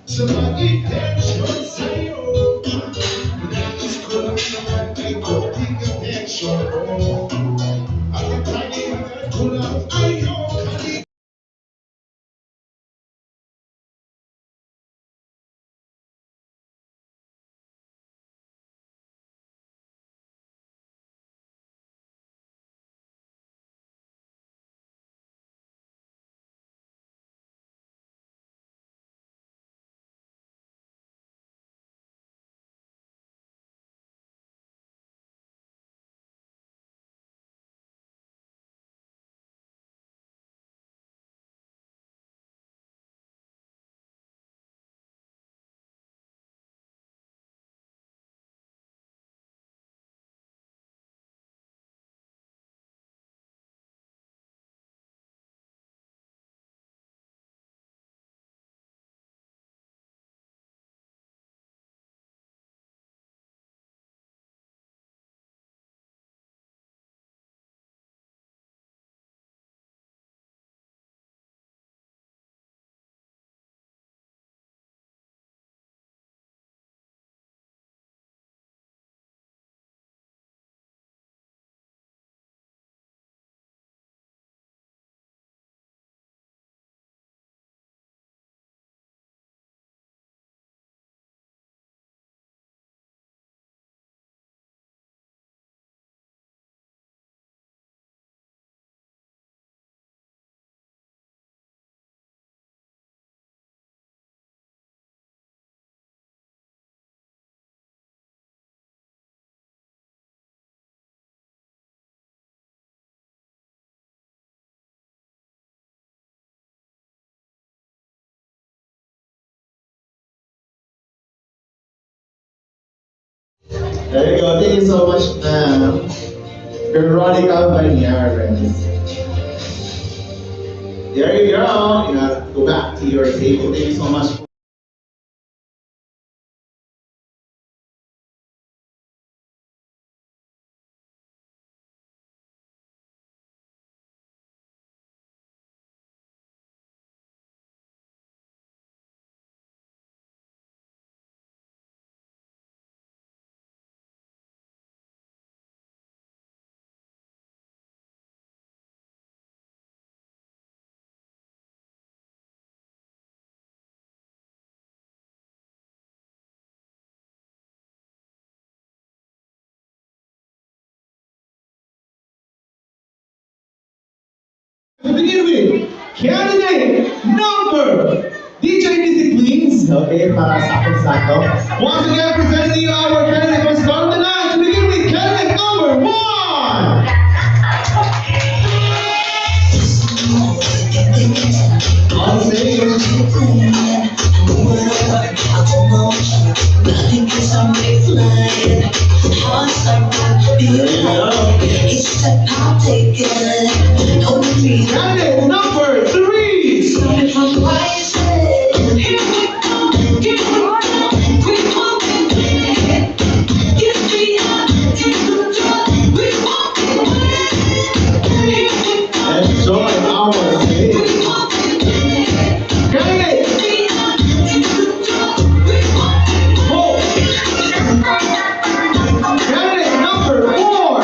Somebody catch sa'yo. Nais ko lang naman ikaw di ka attention. At ang kailangan ko lang ay iyong kalimutan. There you go. Thank you so much, ma'am. Veronica Banyares. There you go. Go back to your table. Thank you so much. To begin with, candidate number DJ Music please. Okay, para sa akin sakto. Once again, presenting you our candidate for start of the night. To begin with, candidate number one. On stage. Candidate number three. Enjoy our stage. Candidate four. Candidate number four.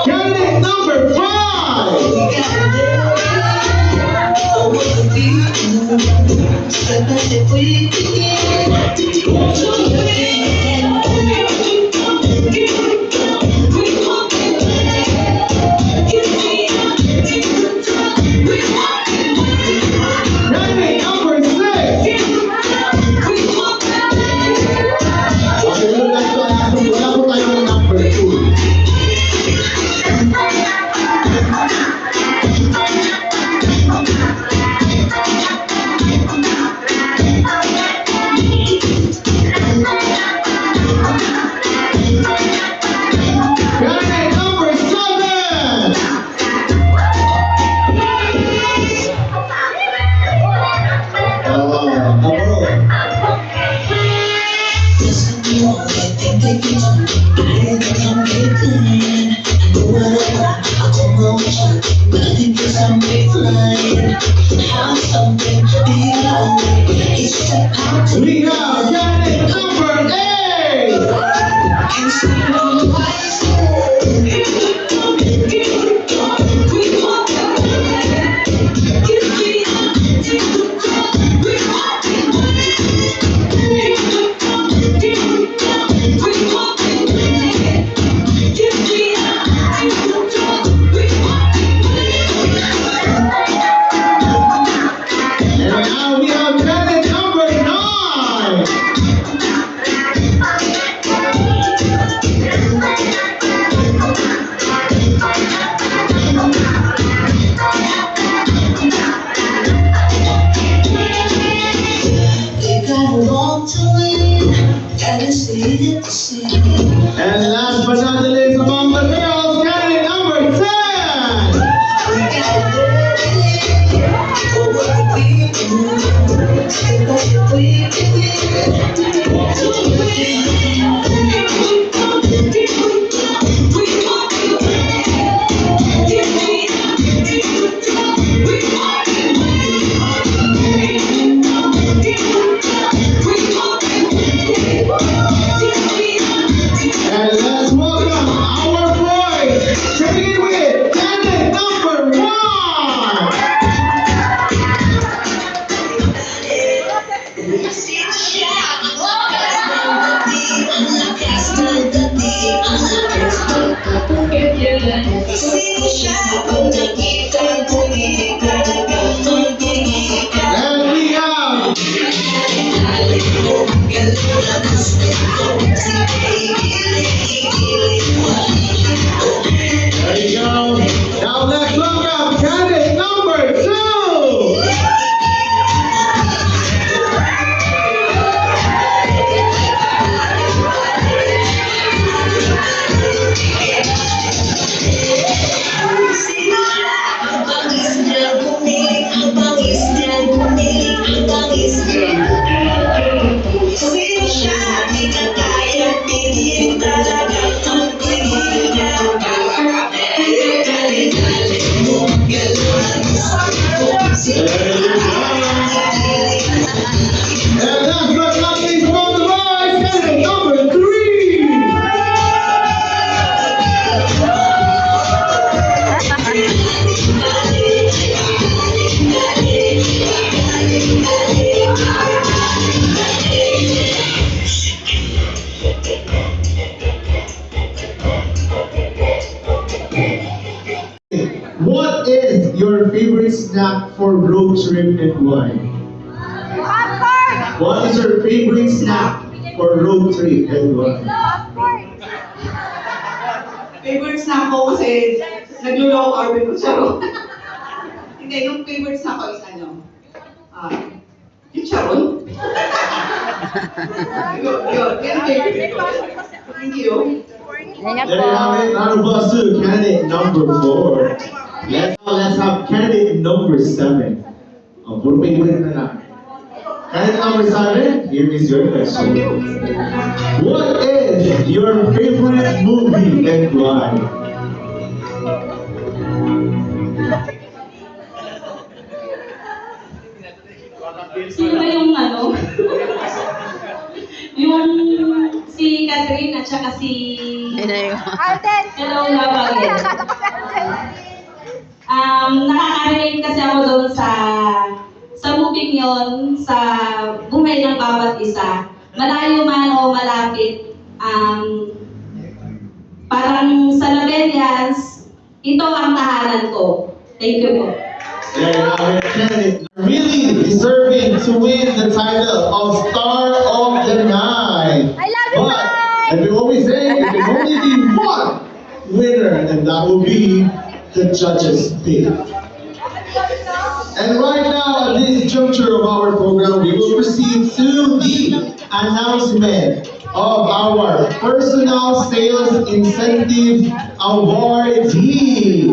Candidate number five. Candidate number six. Okay, wala po tayong number two. Sino siya kung nakita mo di talagang tumingin ka? And we have there you go. Now let's welcome candidate number 2. Sino siya? Ang bangis niya bumiling, ang bangis niya bumiling, ang bangis niya. Sino siya? Di ka kaya piliin talagang tumingin ka. Dali-dali mo, galawan mo sa There you go. And last but not least from the rise, candidate number 3. What is your favorite snack for road trip and why? Popcorn! What is your favorite snack for road trip and why? Popcorn! Favorite snack ko kasi nagluloko Arvin ko siya. Hindi, yung favorite snack ko is ano? Chicharon. Yun, yung favorite ko. Thank you. Ingat There po. you have it. Round of applause to candidate number 4. Let's have candidate number 7. Oh, puro favorite na lang. Candidate number 7, here is your question. What is your favorite movie and why? Sino ba yung ano? Yung si Catherine at saka si Alden! Hello Labagin. Nakakala ko si Alden. Nakaka-relate kasi ako doon sa movie yun, sa buhay ng bawat isa. Malayo man o malapit, parang sa Labelians, ito ang tahanan ko. Thank you po. There you have it. Candidate really deserving to win the title of Star of the Night. I love you, But, Mike! as we always say, there can only be one winner, and that will be the judges' pick. And right now, at this juncture of our program, we will proceed to the announcement of our Personal Sales Incentive Awardee.